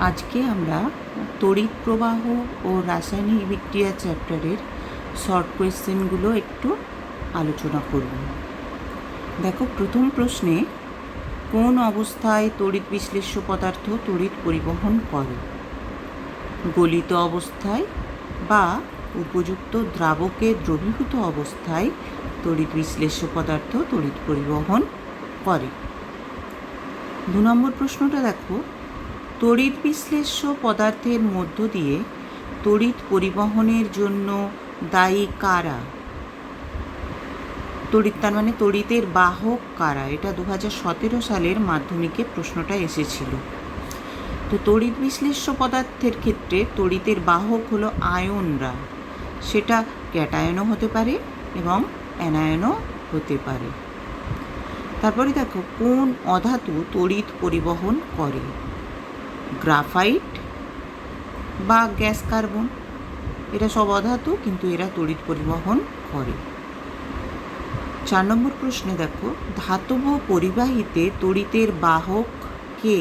আজকে আমরা তড়িৎ প্রবাহ ও রাসায়নিক বিক্রিয়া চ্যাপ্টারের শর্ট কোয়েশ্চেনগুলো একটু আলোচনা করব। দেখো, প্রথম প্রশ্নে কোন অবস্থায় তড়িৎ বিশ্লেষ্য পদার্থ তড়িৎ পরিবহন করে? গলিত অবস্থায় বা উপযুক্ত দ্রাবকে দ্রবীভূত অবস্থায় তড়িৎ বিশ্লেষ্য পদার্থ তড়িৎ পরিবহন করে। 2 নম্বর প্রশ্নটা দেখো, তড়িৎ বিশ্লেষ্য পদার্থের মধ্য দিয়ে তড়িৎ পরিবহনের জন্য দায়ী কারা? তার মানে তড়িতের বাহক কারা? এটা 2017 সালের মাধ্যমিকে প্রশ্নটা এসেছিল। তো তড়িৎ বিশ্লেষ্য পদার্থের ক্ষেত্রে তড়িতের বাহক হলো আয়নরা। সেটা ক্যাটায়নও হতে পারে এবং অ্যানায়নও হতে পারে। তারপরে দেখো, কোন অধাতু তড়িৎ পরিবহন করে? গ্রাফাইট বা গ্যাস কার্বন, এরা সব অধাতু, কিন্তু এরা তড়িৎ পরিবহন করে। 4 নম্বর প্রশ্নে দেখো, ধাতব পরিবাহীতে তড়িতের বাহক কে?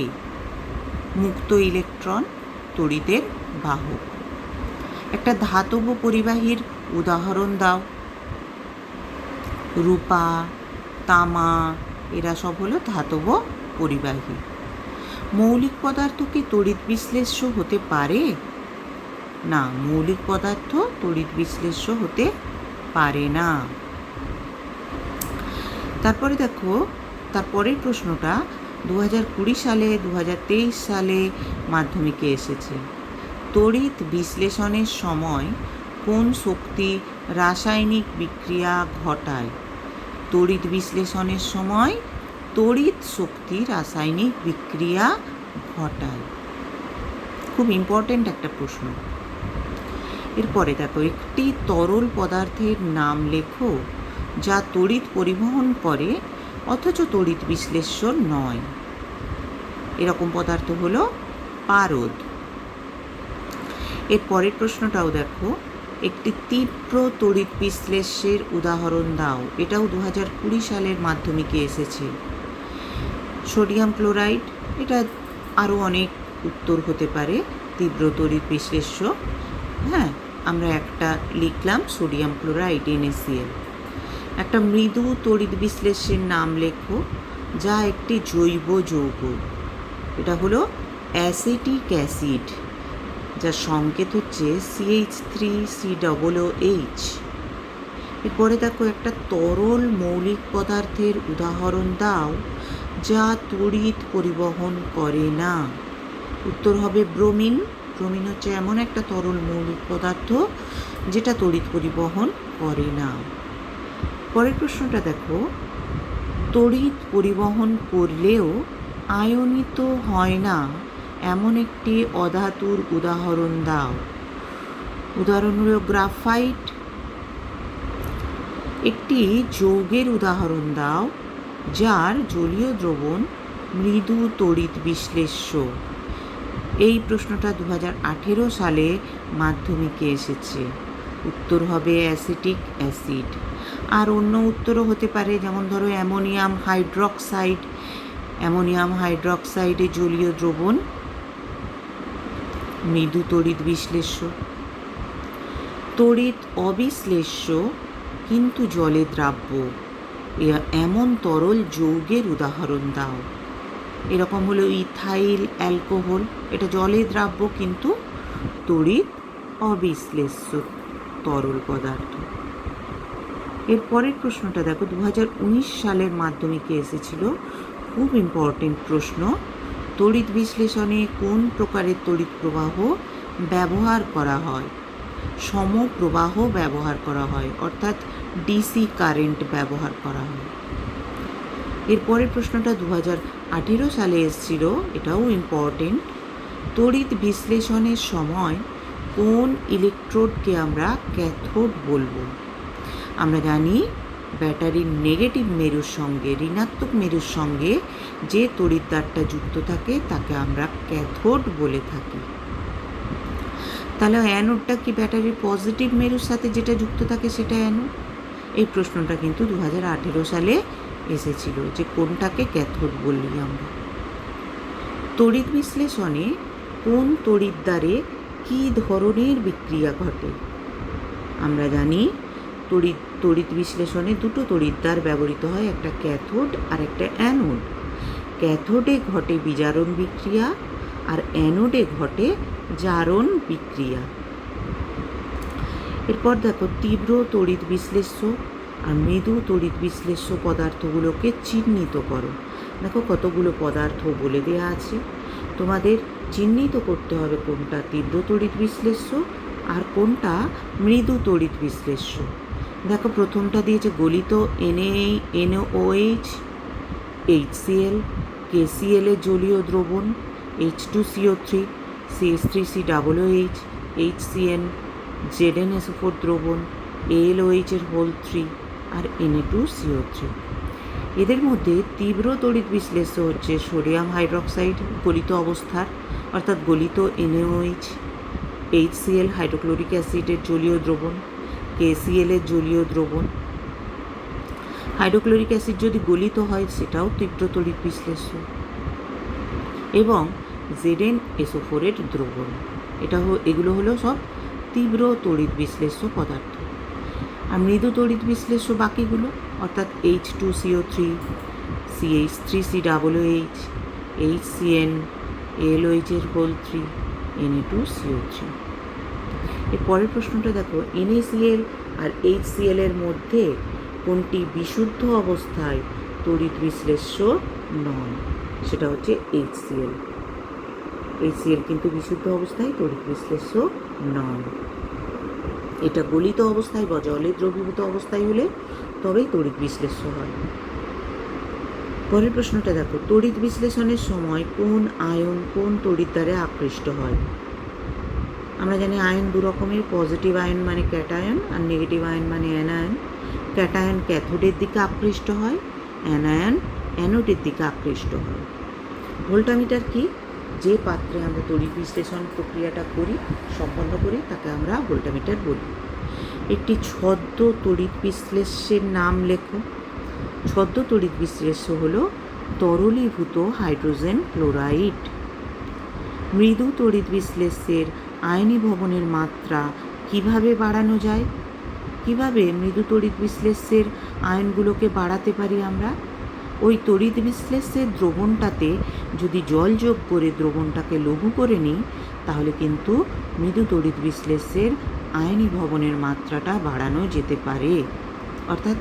মুক্ত ইলেকট্রন তড়িতের বাহক। একটা ধাতব পরিবাহীর উদাহরণ দাও। রূপা, তামা, এরা সব হলো ধাতব পরিবাহী। মৌলিক পদার্থ কি তড়িৎ বিশ্লেষ্য হতে পারে? না, মৌলিক পদার্থ তড়িৎ বিশ্লেষ্য হতে পারে না। তারপরে দেখো, তারপরের প্রশ্নটা 2020 সালে 2023 সালে মাধ্যমিকে এসেছে। তড়িৎ বিশ্লেষণের সময় কোন শক্তি রাসায়নিক বিক্রিয়া ঘটায়? তড়িৎ বিশ্লেষণের সময় তড়িৎ শক্তি রাসায়নিক বিক্রিয়া ঘটায়। খুব ইম্পর্টেন্ট একটা প্রশ্ন। এরপরে দেখো, একটি তরল পদার্থের নাম লেখো যা তড়িৎ পরিবহন করে অথচ তড়িৎ বিশ্লেষ্য নয়। এরকম পদার্থ হলো পারদ। এর পরের প্রশ্নটাও দেখো, একটি তীব্র তড়িৎ বিশ্লেষ্যের উদাহরণ দাও। এটাও 2020 সালের মাধ্যমিকে এসেছে। সোডিয়াম ক্লোরাইড, এটা আরও অনেক উত্তর হতে পারে তীব্র তড়িৎ বিশ্লেষ্য। হ্যাঁ, আমরা একটা লিখলাম সোডিয়াম ক্লোরাইড NaCl। একটা মৃদু তড়িৎ বিশ্লেষ্যের নাম লেখো যা একটি জৈব যৌগ। এটা হলো অ্যাসিটিক অ্যাসিড, যার সংকেত হচ্ছে CH3COOH। এরপরে দেখো, একটা তরল মৌলিক পদার্থের উদাহরণ দাও যা তড়িৎ পরিবহন করে না। উত্তর হবে ব্রোমিন। ব্রোমিন হচ্ছে এমন একটা তরল মৌলিক পদার্থ যেটা তড়িৎ পরিবহন করে না। পরের প্রশ্নটা দেখো, তড়িৎ পরিবহন করলেও আয়নিত হয় না এমন একটি অধাতুর উদাহরণ দাও। উদাহরণ হলো গ্রাফাইট। একটি যৌগের উদাহরণ দাও যার জলীয় দ্রবণ মৃদু তড়িৎ বিশ্লেষ্য। এই প্রশ্নটা 2018 সালে মাধ্যমিকে এসেছে। উত্তর হবে অ্যাসিটিক অ্যাসিড। আর অন্য উত্তরও হতে পারে, যেমন ধরো অ্যামোনিয়াম হাইড্রক্সাইড। অ্যামোনিয়াম হাইড্রক্সাইডে জলীয় দ্রবণ মৃদু তড়িৎ বিশ্লেষ্য। তড়িৎ অবিশ্লেষ্য কিন্তু জলে দ্রাব্য এমন তরল যৌগের উদাহরণ দাও। এরকম হলো ইথাইল অ্যালকোহল, এটা জলে দ্রাব্য কিন্তু তড়িৎ অবিশ্লেষ্য তরল পদার্থ। এর পরের প্রশ্নটা দেখো, 2019 সালের মাধ্যমিকে এসেছিল। খুব ইম্পর্টেন্ট প্রশ্ন। তড়িৎ বিশ্লেষণে কোন প্রকারের তড়িৎ প্রবাহ ব্যবহার করা হয়? সমপ্রবাহ ব্যবহার করা হয়, অর্থাৎ ডিসি কারেন্ট ব্যবহার করা হয়। এর পরের প্রশ্নটা 2018 সালে এসেছিল। এটাও ইম্পর্টেন্ট। তড়িৎ বিশ্লেষণের সময় কোন ইলেকট্রোডকে আমরা ক্যাথোড বলবো? আমরা জানি ব্যাটারির নেগেটিভ মেরুর সঙ্গে ঋণাত্মক মেরুর সঙ্গে যে তড়িৎদ্বারটা যুক্ত থাকে তাকে আমরা ক্যাথোড বলে থাকি। তাহলে অ্যানোডটা কি ব্যাটারির পজিটিভ মেরুর সাথে যেটা যুক্ত থাকে সেটা অ্যানোড? এই প্রশ্নটা কিন্তু 2018 সালে এসেছিল, যে কোনটাকে ক্যাথোড বললি আমরা। তড়িৎ বিশ্লেষণে কোন তড়িৎদ্বারে কী ধরনের বিক্রিয়া ঘটে? আমরা জানি তড়িৎ বিশ্লেষণে দুটো তড়িৎদ্বার ব্যবহৃত হয়, একটা ক্যাথোড আর একটা অ্যানোড। ক্যাথোডে ঘটে বিজারণ বিক্রিয়া আর অ্যানোডে ঘটে জারণ বিক্রিয়া। এরপর দেখো, তীব্র তড়িৎ বিশ্লেষ্য আর মৃদু তড়িৎ বিশ্লেষ্য পদার্থগুলোকে চিহ্নিত করো। দেখো কতগুলো পদার্থ বলে দেওয়া আছে, তোমাদের চিহ্নিত করতে হবে কোনটা তীব্র তড়িৎ বিশ্লেষ্য আর কোনটা মৃদু তড়িৎ বিশ্লেষ্য। দেখো প্রথমটা দিয়েছে গলিত NaOH, HCl, KCl এর জলীয় দ্রবণ, H2CO3, CH3COOH, HCN, ZnSO4 দ্রবণ, AlOH এর হোল 3 আর Na2CO3। এদের মধ্যে তীব্র তড়িৎ বিশ্লেষ্য হচ্ছে সোডিয়াম হাইড্রক্সাইড গলিত অবস্থার, অর্থাৎ গলিত NaOH, HCl হাইড্রোক্লোরিক অ্যাসিডের জলীয় দ্রবণ, KCl এর জলীয় দ্রবণ। হাইড্রোক্লোরিক অ্যাসিড যদি গলিত হয় সেটাও তীব্র তড়িৎ বিশ্লেষ্য, এবং ZnSO4 এর দ্রবণ। এগুলো হলো সব তীব্র তড়িৎ বিশ্লেষ্য পদার্থ। আর মৃদু তড়িৎ বিশ্লেষ্য বাকিগুলো, অর্থাৎ H2CO3, CH3COOH, HCN, AlOH এর হোল 3, Na2CO3। এর পরের প্রশ্নটা দেখো, NaCl আর HCl এর মধ্যে কোনটি বিশুদ্ধ অবস্থায় তড়িৎ বিশ্লেষ্য নয়? সেটা হচ্ছে HCl। HCl কিন্তু বিশুদ্ধ অবস্থায় তড়িৎ বিশ্লেষ্য নয়। এটা গলিত অবস্থায় বা জলে দ্রবীভূত অবস্থায় হলে তবেই তড়িৎ বিশ্লেষ্য হয়। পরের প্রশ্নটা দেখো, তড়িৎ বিশ্লেষণের সময় কোন আয়ন কোন তড়িৎদ্বারে আকৃষ্ট হয়? আমরা জানি আয়ন দু রকমের, পজিটিভ আয়ন মানে ক্যাটায়ন আর নেগেটিভ আয়ন মানে অ্যানায়ন। ক্যাটায়ন ক্যাথোডের দিকে আকৃষ্ট হয়, অ্যানায়ন অ্যানোডের দিকে আকৃষ্ট হয়। ভোল্টামিটার কি? যে পাত্রে আমরা তড়িৎ বিশ্লেষণ প্রক্রিয়াটা সম্পন্ন করি তাকে আমরা ভোল্টামিটার বলি। একটি ছদ্ম তড়িৎ বিশ্লেষ্যের নাম লেখো। ছদ্ম তড়িৎ বিশ্লেষ্য হলো তরলীভূত হাইড্রোজেন ক্লোরাইড। মৃদু তড়িৎ বিশ্লেষ্যের আয়নীভবনের মাত্রা কিভাবে বাড়ানো যায়? কিভাবে মৃদু তড়িৎ বিশ্লেষ্যের আয়নগুলোকে বাড়াতে পারি আমরা? ওই তড়িৎ বিশ্লেষ্যের দ্রবণটাতে যদি জল যোগ করে দ্রবণটাকে লঘু করে নিই তাহলে কিন্তু মৃদু তড়িৎ বিশ্লেষ্যের আয়নীভবনের মাত্রাটা বাড়ানো যেতে পারে, অর্থাৎ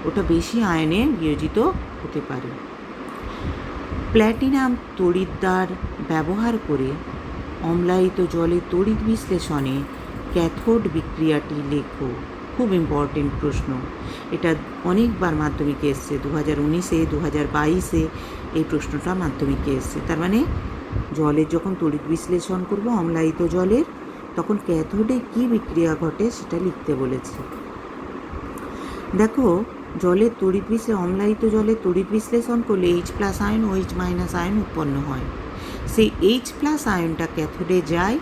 ওটা বেশি আয়নে বিয়োজিত হতে পারে। প্ল্যাটিনাম তড়িৎদ্বার ব্যবহার করে অম্লায়িত জলে তড়িৎ বিশ্লেষণে ক্যাথোড বিক্রিয়াটি লেখো। খুব ইম্পর্টেন্ট প্রশ্ন, এটা অনেকবার মাধ্যমিকে এসছে, 2019-এ 2022-এ এই প্রশ্নটা মাধ্যমিকে এসছে। তার মানে জলের যখন তড়িৎ বিশ্লেষণ করব অম্লায়িত জলের, তখন ক্যাথোডে কী বিক্রিয়া ঘটে সেটা লিখতে বলেছে। দেখো জলের অম্লায়িত জলের তড়িৎ বিশ্লেষণ করলে H+ আয়ন ও H- আয়ন উৎপন্ন হয়। সেই H+ আয়নটা ক্যাথোডে যায়,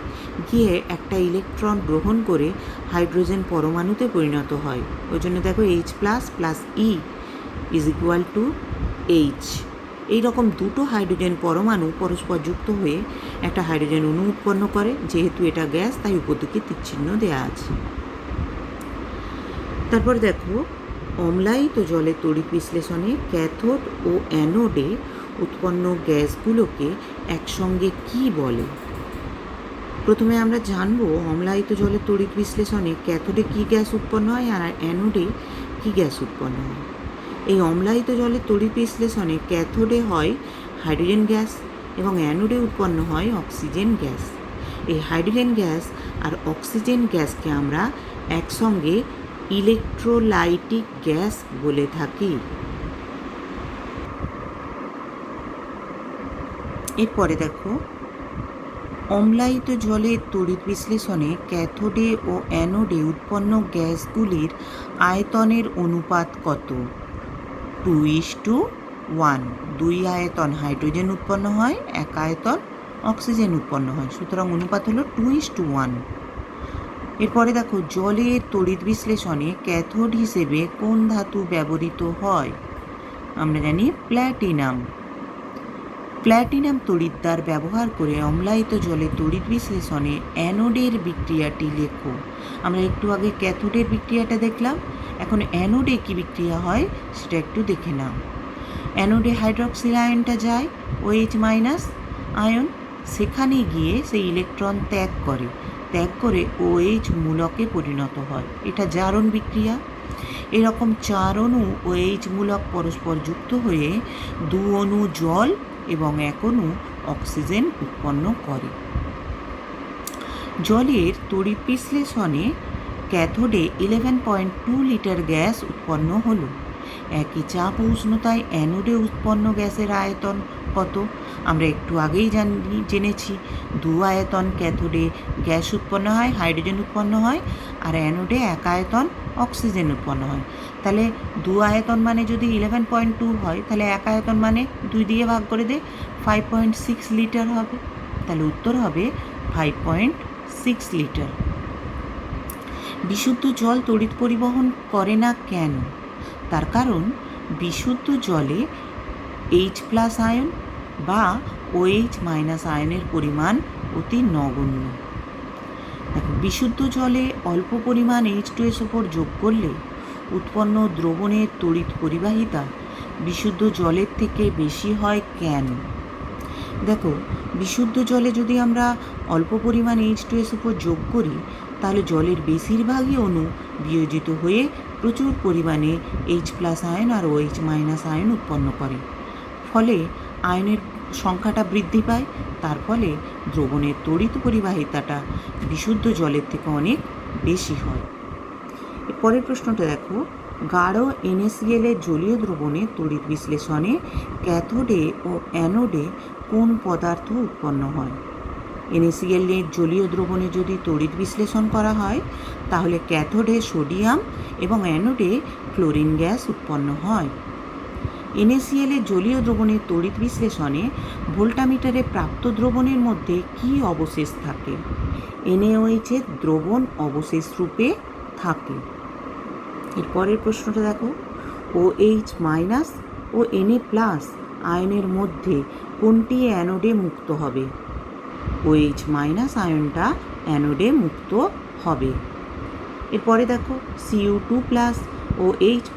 গিয়ে একটা ইলেকট্রন গ্রহণ করে হাইড্রোজেন পরমাণুতে পরিণত হয়। ওই জন্য দেখো H+ + E = H। এইরকম দুটো হাইড্রোজেন পরমাণু পরস্পর যুক্ত হয়ে একটা হাইড্রোজেন অণু উৎপন্ন করে। যেহেতু এটা গ্যাস তাই উপর দিকে তীরচিহ্ন দেওয়া আছে। তারপর দেখো অম্লায়িত জলের তড়িৎ বিশ্লেষণে ক্যাথোড ও অ্যানোডে উৎপন্ন গ্যাসগুলোকে একসঙ্গে কি বলে? প্রথমে আমরা জানবো অম্লায়িত জলের তড়িৎ বিশ্লেষণে ক্যাথোডে কী গ্যাস উৎপন্ন হয় আর অ্যানোডে কী গ্যাস উৎপন্ন হয়। এই অম্লায়িত জলের তড়িৎ বিশ্লেষণে ক্যাথোডে হয় হাইড্রোজেন গ্যাস এবং অ্যানোডে উৎপন্ন হয় অক্সিজেন গ্যাস। এই হাইড্রোজেন গ্যাস আর অক্সিজেন গ্যাসকে আমরা একসঙ্গে ইলেকট্রোলাইটিক গ্যাস বলে থাকি। এরপরে দেখো অম্লায়িত জলের তড়িৎ বিশ্লেষণে ক্যাথোডে ও অ্যানোডে উৎপন্ন গ্যাসগুলির আয়তনের অনুপাত কত? 2:1। 2 আয়তন হাইড্রোজেন উৎপন্ন হয়, 1 আয়তন অক্সিজেন উৎপন্ন হয়, সুতরাং অনুপাত হলো 2:1। এরপরে দেখো জলের তড়িৎ বিশ্লেষণে ক্যাথোড হিসেবে কোন ধাতু ব্যবহৃত হয়? আমরা জানি প্ল্যাটিনাম। প্ল্যাটিনাম তড়িৎদ্বার ব্যবহার করে অম্লায়িত জলে তড়িৎ বিশ্লেষণে অ্যানোডের বিক্রিয়াটি লেখো। আমরা একটু আগে ক্যাথোডের বিক্রিয়াটা দেখলাম, এখন অ্যানোডে কী বিক্রিয়া হয় সেটা একটু দেখে নাও। অ্যানোডে হাইড্রক্সিল আয়নটা যায় OH মাইনাস আয়ন, সেখানে গিয়ে সেই ইলেকট্রন ত্যাগ করে OH মূলকে পরিণত হয়। এটা জারণ বিক্রিয়া। এরকম 4 অণু OH মূলক পরস্পর যুক্ত হয়ে 2 অণু জল এবং 1 অণু অক্সিজেন উৎপন্ন করে। জলের তড়িৎ বিশ্লেষণে ক্যাথোডে 11.2 লিটার গ্যাস উৎপন্ন হলো। একই চাপ ও উষ্ণতায় অ্যানোডে উৎপন্ন গ্যাসের আয়তন কত? আমরা একটু আগেই জেনেছি 2 আয়তন ক্যাথোডে গ্যাস উৎপন্ন হয়, হাইড্রোজেন উৎপন্ন হয়, আর অ্যানোডে 1 আয়তন অক্সিজেন উৎপন্ন হয়। তাহলে 2 আয়তন মানে যদি 11.2 হয়, তাহলে 1 আয়তন মানে 2 দিয়ে ভাগ করে দে, 5.6 লিটার হবে। তাহলে উত্তর হবে 5.6 লিটার। বিশুদ্ধ জল তড়িৎ পরিবহন করে না কেন? তার কারণ বিশুদ্ধ জলে H+ আয়ন বা OH মাইনাস আয়নের পরিমাণ অতি নগণ্য। দেখো, বিশুদ্ধ জলে অল্প পরিমাণ H2SO4 যোগ করলে উৎপন্ন দ্রবণের তড়িৎ পরিবাহিতা বিশুদ্ধ জলের থেকে বেশি হয় কেন? দেখো, বিশুদ্ধ জলে যদি আমরা অল্প পরিমাণ H2SO4 যোগ করি, তাহলে জলের বেশিরভাগই অণু বিয়োজিত হয়ে প্রচুর পরিমাণে H+ আয়ন আর OH মাইনাস আয়ন উৎপন্ন করে। ফলে আয়নের সংখ্যাটা বৃদ্ধি পায়, তার ফলে দ্রবণের তড়িৎ পরিবাহিতাটা বিশুদ্ধ জলের থেকে অনেক বেশি হয়। পরের প্রশ্নটা দেখো, গাঢ় NaCl এর জলীয় দ্রবণে তড়িৎ বিশ্লেষণে ক্যাথোডে ও অ্যানোডে কোন পদার্থ উৎপন্ন হয়? NaCl এর জলীয় দ্রবণে যদি তড়িৎ বিশ্লেষণ করা হয়, তাহলে ক্যাথোডে সোডিয়াম এবং অ্যানোডে ক্লোরিন গ্যাস উৎপন্ন হয়। NaCl এর জলীয় দ্রবণের তড়িৎ বিশ্লেষণে ভোল্টামিটারে প্রাপ্ত দ্রবণের মধ্যে কি অবশেষ থাকে? NaOH এর দ্রবণ অবশেষ রূপে থাকে। এর পরের প্রশ্নটা দেখো, OH মাইনাস ও Na+ আয়নের মধ্যে কোনটি অ্যানোডে মুক্ত হবে? OH মাইনাস আয়নটা অ্যানোডে মুক্ত হবে। এরপরে দেখো, Cu2+ ও H+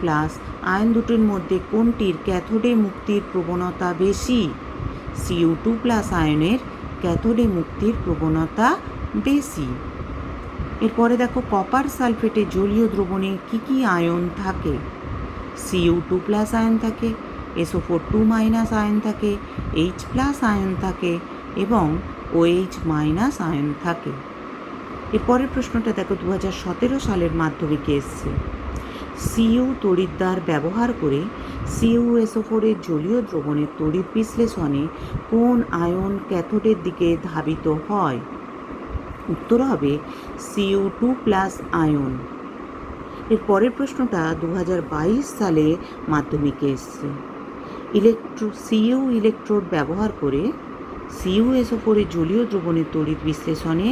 আয়ন দুটির মধ্যে কোনটির ক্যাথোডে মুক্তির প্রবণতা বেশি? Cu2+ আয়নের ক্যাথোডে মুক্তির প্রবণতা বেশি। এরপরে দেখো, কপার সালফেটের জলীয় দ্রবণে কি কি আয়ন থাকে? Cu2+ আয়ন থাকে, SO4 আয়ন থাকে, H+ আয়ন থাকে এবং OH মাইনাস আয়ন থাকে। এরপরের প্রশ্নটা দেখো, 2017 সালের মাধ্যমিকে এসছে। Cu তড়িৎদ্বার ব্যবহার করে CuSO4 এর জলীয় দ্রবণের তড়িৎ বিশ্লেষণে কোন আয়ন ক্যাথোডের দিকে ধাবিত হয়? উত্তর হবে Cu2+ আয়ন। এর পরের প্রশ্নটা 2022 সালে মাধ্যমিকে এসছে। Cu ইলেকট্রোড ব্যবহার করে CuSO4 এর জলীয় দ্রবণের তড়িৎ বিশ্লেষণে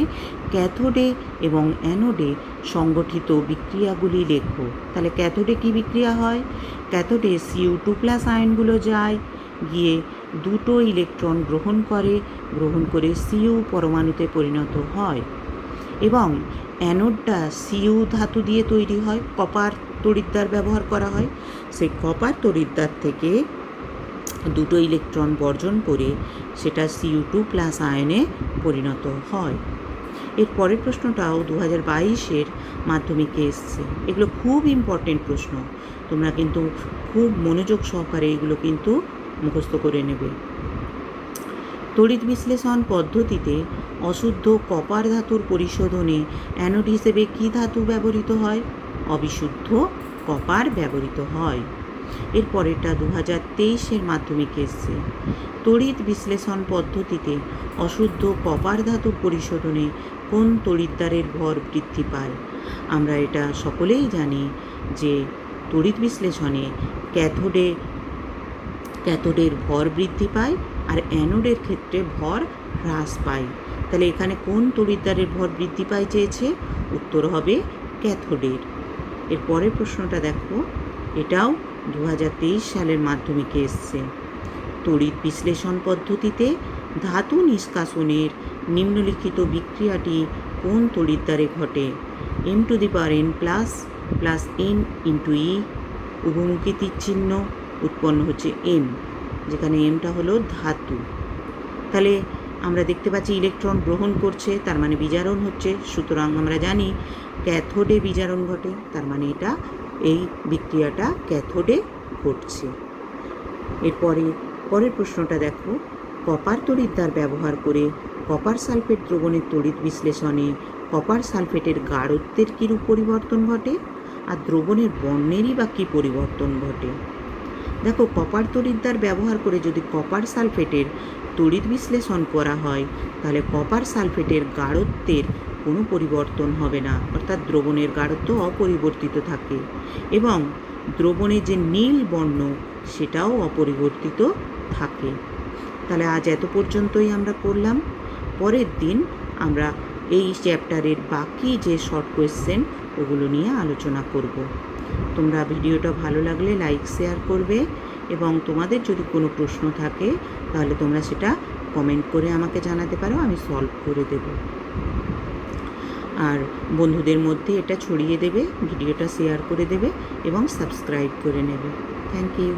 ক্যাথোডে এবং অ্যানোডে সংগঠিত বিক্রিয়াগুলি লেখো। তাহলে ক্যাথোডে কি বিক্রিয়া হয়? ক্যাথোডে Cu2+ আয়নগুলো যায়, গিয়ে 2টো ইলেকট্রন গ্রহণ করে Cu পরমাণুতে পরিণত হয় এবং অ্যানোডটা Cu ধাতু দিয়ে তৈরি হয়। কপার তড়িৎদ্বার ব্যবহার করা হয়। সেই কপার তড়িৎদ্বার থেকে 2টো ইলেকট্রন বর্জন করে সেটা Cu2+ আয়নে পরিণত হয়। এর পরের প্রশ্নটাও 2022-এর মাধ্যমিকে এসছে। এগুলো খুব ইম্পর্টেন্ট প্রশ্ন, তোমরা কিন্তু খুব মনোযোগ সহকারে এগুলো কিন্তু মুখস্থ করে নেবে। তড়িৎ বিশ্লেষণ পদ্ধতিতে অশুদ্ধ কপার ধাতুর পরিশোধনে অ্যানোড হিসেবে কী ধাতু ব্যবহৃত হয়? অবিশুদ্ধ কপার ব্যবহৃত হয়। এর পরেরটা 2023-এর মাধ্যমিকে এসছে। তড়িৎ বিশ্লেষণ পদ্ধতিতে অশুদ্ধ কপার ধাতুর পরিশোধনে কোন তড়িৎদ্বারের ভর বৃদ্ধি পায়? আমরা এটা সকলেই জানি যে তড়িৎ বিশ্লেষণে ক্যাথোডের ভর বৃদ্ধি পায় আর অ্যানোডের ক্ষেত্রে ভর হ্রাস পায়। তাহলে এখানে কোন তড়িৎদ্বারের ভর বৃদ্ধি পায় চেয়েছে? উত্তর হবে ক্যাথোডের। এর পরের প্রশ্নটা দেখো, এটাও 2023 সালের মাধ্যমিকে এসছে। তড়িৎ বিশ্লেষণ পদ্ধতিতে ধাতু নিষ্কাশনের নিম্নলিখিত বিক্রিয়াটি কোন তড়িৎদ্বারে ঘটে? m⁴n প্লাস n ইন্টু ই, উভমুখী তীরচিহ্ন, উৎপন্ন হচ্ছে m, যেখানে mটা হলো ধাতু। তাহলে আমরা দেখতে পাচ্ছি ইলেকট্রন গ্রহণ করছে, তার মানে বিজারণ হচ্ছে। সুতরাং আমরা জানি ক্যাথোডে বিজারণ ঘটে, তার মানে এই বিক্রিয়াটা ক্যাথোডে ঘটছে। পরের প্রশ্নটা দেখো, কপার তড়িৎদ্বার ব্যবহার করে কপার সালফেট দ্রবণের তড়িৎ বিশ্লেষণে কপার সালফেটের গাঢ়ত্বের কীরূপ পরিবর্তন ঘটে, আর দ্রবণের বর্ণেরই বা কী পরিবর্তন ঘটে? দেখো, কপার তড়িৎদ্বার ব্যবহার করে যদি কপার সালফেটের তড়িৎ বিশ্লেষণ করা হয়, তাহলে কপার সালফেটের গাঢ়ত্বের কোনো পরিবর্তন হবে না, অর্থাৎ দ্রবণের গাঢ়ত্ব অপরিবর্তিত থাকে, এবং দ্রবণের যে নীল বর্ণ সেটাও অপরিবর্তিত থাকে। তাহলে আজ এত পর্যন্তই আমরা করলাম। পরের দিন আমরা এই চ্যাপ্টারের বাকি যে শর্ট কোয়েশ্চেন ওগুলো নিয়ে আলোচনা করব। তোমরা ভিডিওটা ভালো লাগলে লাইক শেয়ার করবে, এবং তোমাদের যদি কোনো প্রশ্ন থাকে তাহলে তোমরা সেটা কমেন্ট করে আমাকে জানাতে পারো, আমি সলভ করে দেব। আর বন্ধুদের মধ্যে এটা ছড়িয়ে দেবে, ভিডিওটা শেয়ার করে দেবে এবং সাবস্ক্রাইব করে নেবে। Thank you.